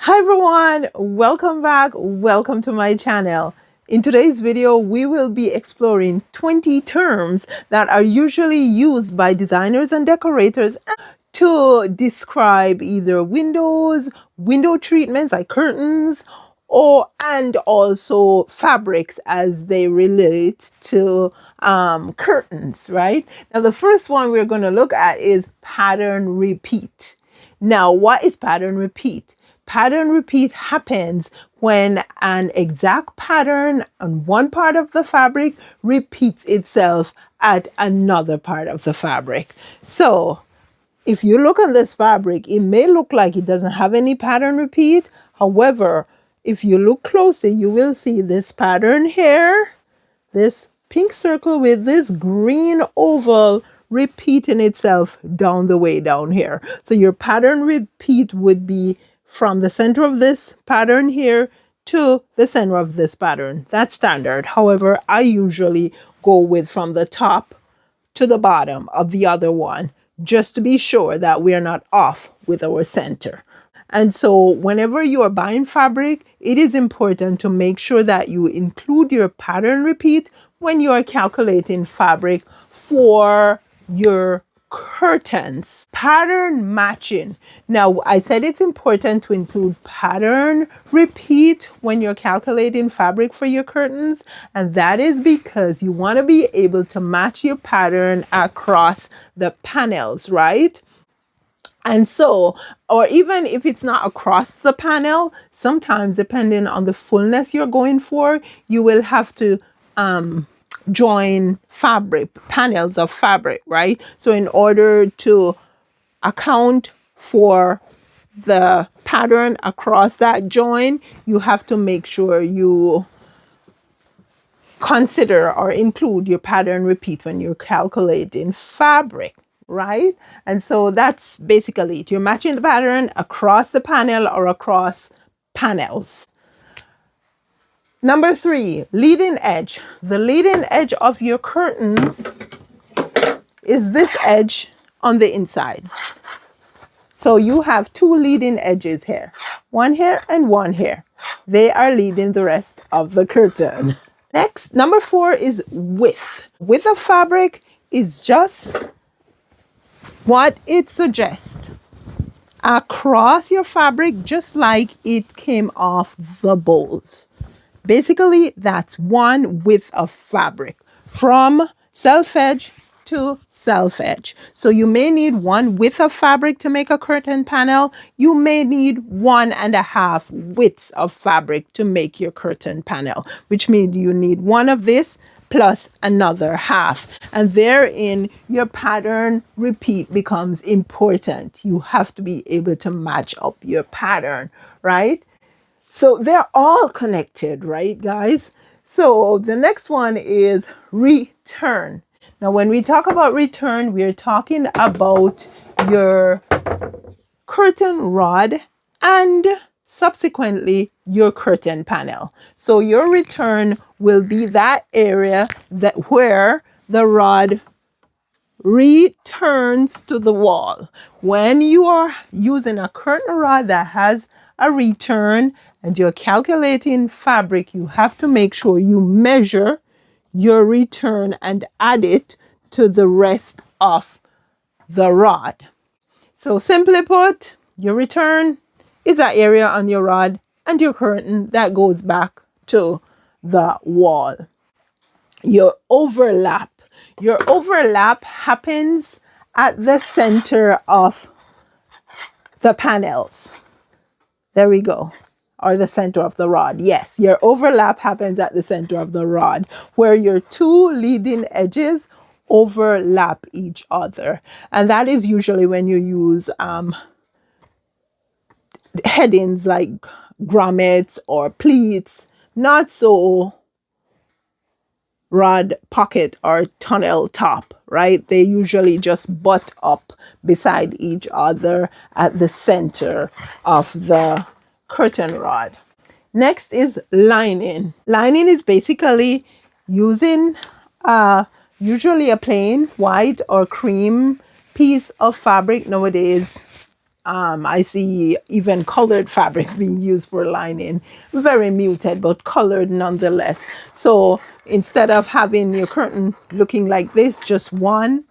Hi everyone, welcome back. Welcome to my channel. In today's video, we will be exploring 20 terms that are usually used by designers and decorators to describe either windows, window treatments like curtains, and also fabrics as they relate to curtains, right? Now, the first one we're going to look at is pattern repeat. Now, what is pattern repeat? Pattern repeat happens when an exact pattern on one part of the fabric repeats itself at another part of the fabric. So if you look on this fabric, it may look like it doesn't have any pattern repeat. However, if you look closely, you will see this pattern here, this pink circle with this green oval repeating itself down the way down here. So your pattern repeat would be from the center of this pattern here to the center of this pattern. That's standard. However, I usually go with from the top to the bottom of the other one, just to be sure that we are not off with our center. And so whenever you are buying fabric, it is important to make sure that you include your pattern repeat when you are calculating fabric for your curtains. Pattern matching. Now, I said it's important to include pattern repeat when you're calculating fabric for your curtains, and that is because you want to be able to match your pattern across the panels, right? And so, or even if it's not across the panel, sometimes depending on the fullness you're going for, you will have to join fabric, panels of fabric, right? So in order to account for the pattern across that join, you have to make sure you consider or include your pattern repeat when you're calculating fabric, right? And so that's basically it. You're matching the pattern across the panel or across panels. Number 3, leading edge. The leading edge of your curtains is this edge on the inside. So you have 2 leading edges here, one here and one here. They are leading the rest of the curtain. Next, number 4 is width. Width of fabric is just what it suggests. Across your fabric, just like it came off the bolts. Basically, that's one width of fabric from self-edge to self-edge. So you may need one width of fabric to make a curtain panel. You may need 1.5 widths of fabric to make your curtain panel, which means you need one of this plus another half. And therein, your pattern repeat becomes important. You have to be able to match up your pattern, right? So they're all connected, right, guys? So the next one is return. Now, when we talk about return, we're talking about your curtain rod and subsequently your curtain panel. So your return will be that area that where the rod returns to the wall. When you are using a curtain rod that has a return and you're calculating fabric, you have to make sure you measure your return and add it to the rest of the rod. So simply put, your return is that area on your rod and your curtain that goes back to the wall. Your overlap. Your overlap happens at the center of the panels. There we go. Or the center of the rod. Yes, your overlap happens at the center of the rod, where your 2 leading edges overlap each other. And that is usually when you use headings like grommets or pleats, not so rod pocket or tunnel top, right? They usually just butt up beside each other at the center of the curtain rod. Next is lining. Lining is basically using usually a plain white or cream piece of fabric. Nowadays I see even colored fabric being used for lining. Very muted, but colored nonetheless. So instead of having your curtain looking like this, just one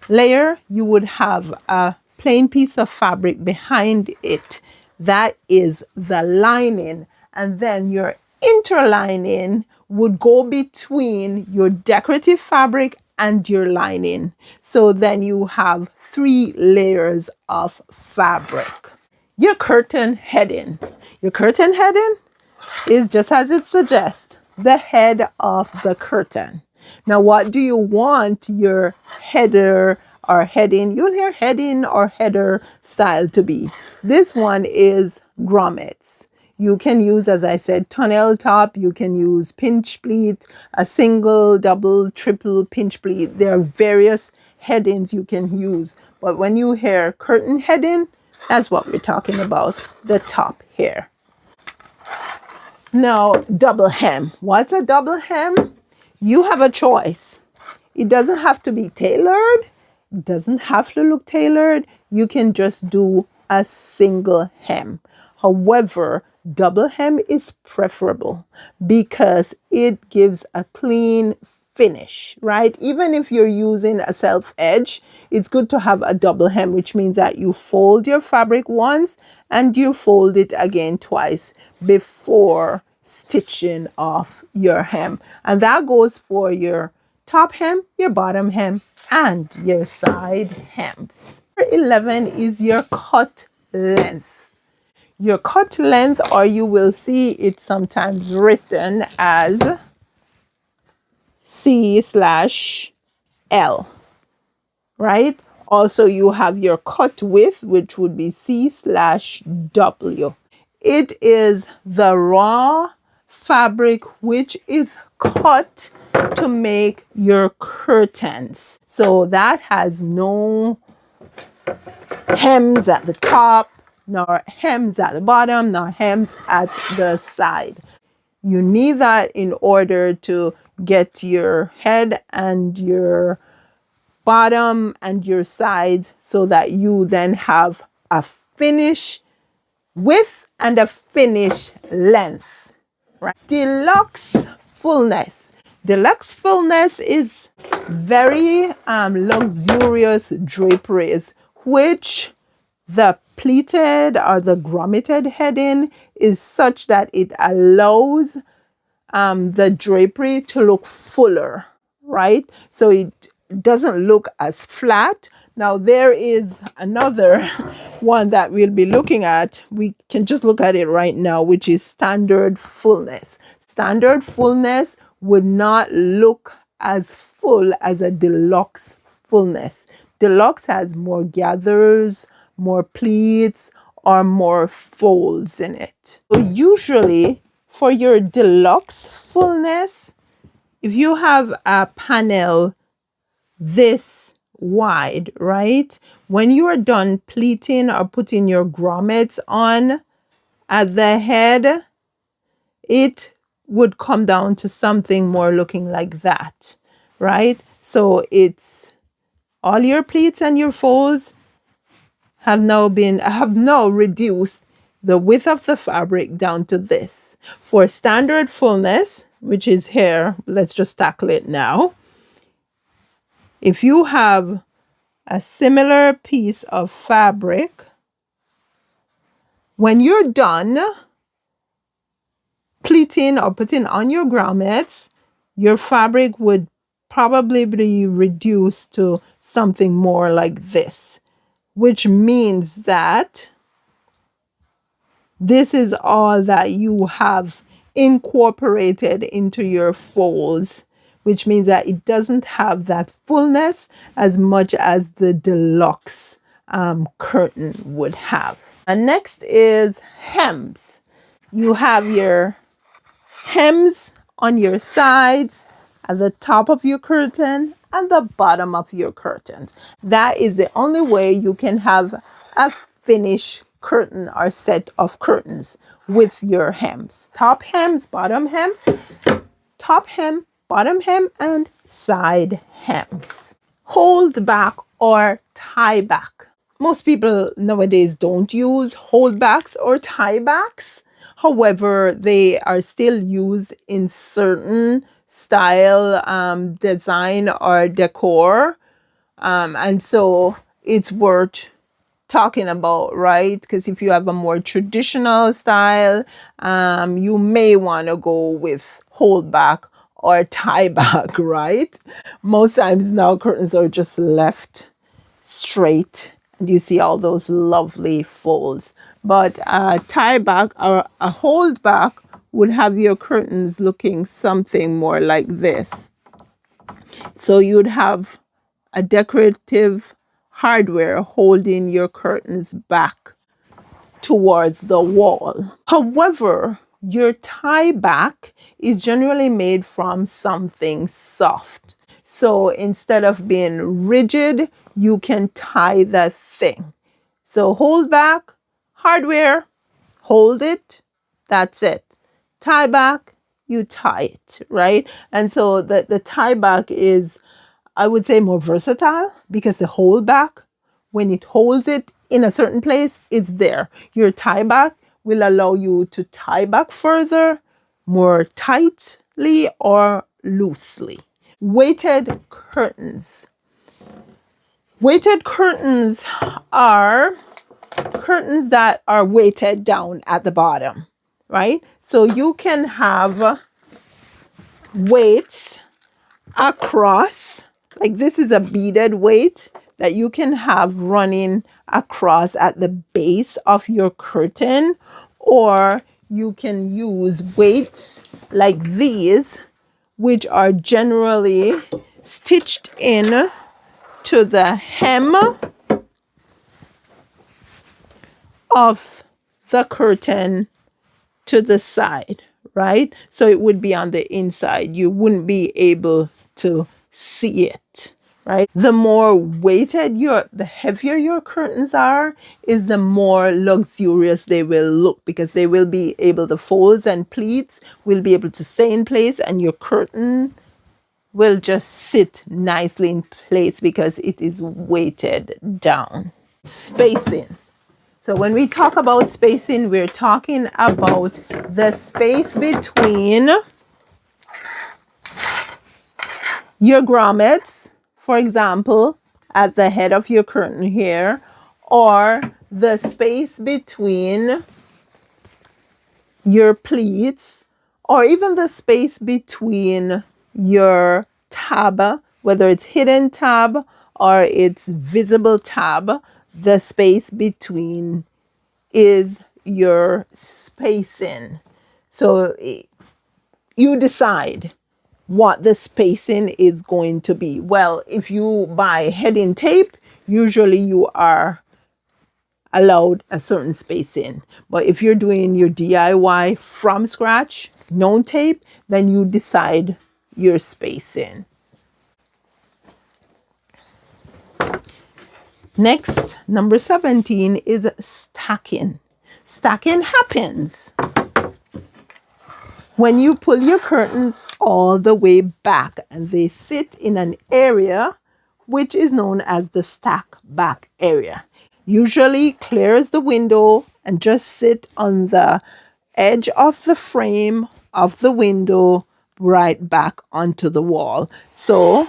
layer, you would have a plain piece of fabric behind it. That is the lining. And then your interlining would go between your decorative fabric and your lining. So then you have 3 layers of fabric. Your curtain heading. Your curtain heading is just as it suggests, the head of the curtain. Now, what do you want your header or heading? You'll hear heading or header style to be. This one is grommets. You can use, as I said, tunnel top. You can use pinch pleat, a single, double, triple pinch pleat. There are various headings you can use. But when you hear curtain heading, that's what we're talking about, the top here. Now, double hem. What's a double hem? You have a choice. It doesn't have to be tailored. It doesn't have to look tailored. You can just do a single hem. However, double hem is preferable because it gives a clean finish, right? Even if you're using a self edge, it's good to have a double hem, which means that you fold your fabric once and you fold it again twice before stitching off your hem. And that goes for your top hem, your bottom hem, and your side hems. Number 11 is your cut length. Your cut length, or you will see it sometimes written as C/L, right? Also, you have your cut width, which would be C/W. It is the raw fabric which is cut to make your curtains. So that has no hems at the top, nor hems at the bottom, nor hems at the side. You need that in order to get your head and your bottom and your sides so that you then have a finish width and a finish length, right? Deluxe fullness. Deluxe fullness is very luxurious draperies, which the pleated or the grommeted heading is such that it allows the drapery to look fuller, right? So it doesn't look as flat. Now there is another one that we'll be looking at. We can just look at it right now, which is standard fullness. Standard fullness would not look as full as a deluxe fullness. Deluxe has more gathers, more pleats, or more folds in it. So usually for your deluxe fullness, if you have a panel this wide, right? When you are done pleating or putting your grommets on at the head, it would come down to something more looking like that, right? So it's all your pleats and your folds have now reduced the width of the fabric down to this. For standard fullness, which is here, let's just tackle it now. If you have a similar piece of fabric, when you're done pleating or putting on your grommets, your fabric would probably be reduced to something more like this, which means that this is all that you have incorporated into your folds, which means that it doesn't have that fullness as much as the deluxe curtain would have. And next is hems. You have your hems on your sides, at the top of your curtain, and the bottom of your curtains. That is the only way you can have a finished curtain or set of curtains with your hems. Top hems, bottom hem, top hem, bottom hem, and side hems. Hold back or tie back. Most people nowadays don't use holdbacks or tiebacks. However, they are still used in certain style, design, or decor. And so it's worth talking about, right? Because if you have a more traditional style, you may want to go with holdback or tie back, right? Most times now curtains are just left straight and you see all those lovely folds. But a tie back or a hold back would have your curtains looking something more like this. So you'd have a decorative hardware holding your curtains back towards the wall. However, your tie back is generally made from something soft. So instead of being rigid, you can tie that thing. So hold back, hardware, hold it, that's it. Tie back, you tie it, right? And so the tie back is, I would say, more versatile because the hold back, when it holds it in a certain place, it's there. Your tie back will allow you to tie back further, more tightly or loosely. Weighted curtains. Weighted curtains are curtains that are weighted down at the bottom, right? So you can have weights across, like this is a beaded weight that you can have running across at the base of your curtain, or you can use weights like these, which are generally stitched in to the hem of the curtain to the side, right? So it would be on the inside. You wouldn't be able to see it, right? The more weighted the heavier your curtains are, is the more luxurious they will look, because they will be able, the folds and pleats will be able to stay in place and your curtain will just sit nicely in place because it is weighted down. Spacing. So when we talk about spacing, we're talking about the space between your grommets, for example, at the head of your curtain here, or the space between your pleats, or even the space between your tab, whether it's hidden tab or it's visible tab. The space between is your spacing. So you decide what the spacing is going to be. Well, if you buy heading tape, usually you are allowed a certain spacing. But if you're doing your DIY from scratch, known tape, then you decide your spacing. Next, number 17 is stacking. Stacking happens when you pull your curtains all the way back and they sit in an area which is known as the stack back area. Usually clears the window and just sit on the edge of the frame of the window right back onto the wall. So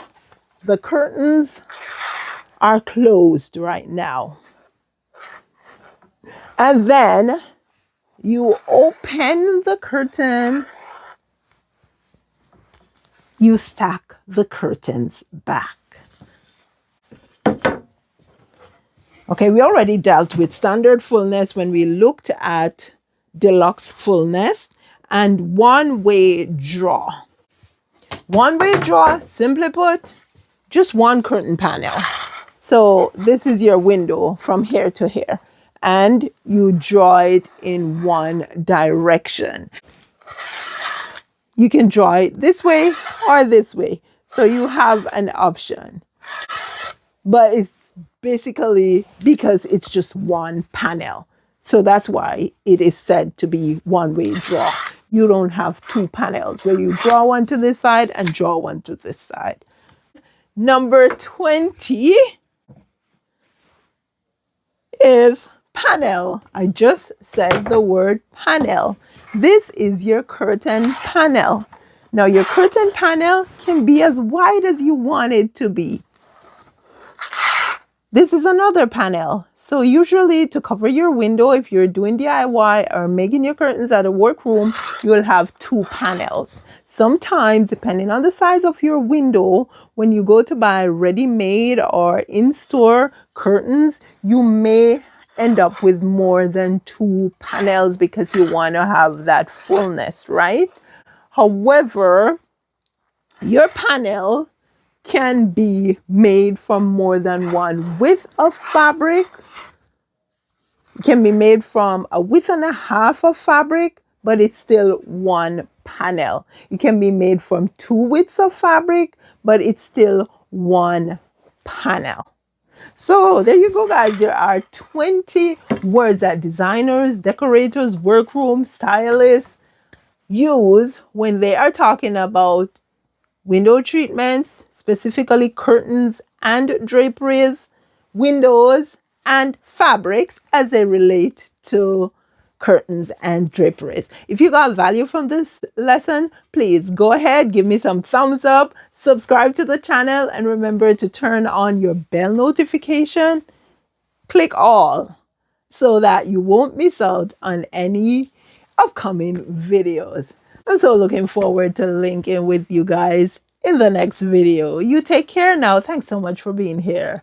the curtains are closed right now. And then you open the curtain, you stack the curtains back. Okay, we already dealt with standard fullness when we looked at deluxe fullness and one-way draw. One-way draw, simply put, just one curtain panel. So this is your window from here to here, and you draw it in one direction. You can draw it this way or this way. So you have an option. But it's basically because it's just one panel. So that's why it is said to be one-way draw. You don't have two panels where you draw one to this side and draw one to this side. Number 20 is panel. I just said the word panel. This is your curtain panel. Now your curtain panel can be as wide as you want it to be. This is another panel. So usually to cover your window, if you're doing DIY or making your curtains at a workroom, you will have two panels. Sometimes, depending on the size of your window, when you go to buy ready-made or in-store curtains, you may end up with more than two panels because you want to have that fullness, right? However, your panel can be made from more than one width of fabric. It can be made from a width and a half of fabric, but it's still one panel. It can be made from two widths of fabric, but it's still one panel. So there you go, guys. There are 20 words that designers, decorators, workroom stylists use when they are talking about window treatments, specifically curtains and draperies, windows and fabrics as they relate to curtains and draperies. If you got value from this lesson, please go ahead, give me some thumbs up, subscribe to the channel, and remember to turn on your bell notification. Click all so that you won't miss out on any upcoming videos. I'm so looking forward to linking with you guys in the next video. You take care now. Thanks so much for being here.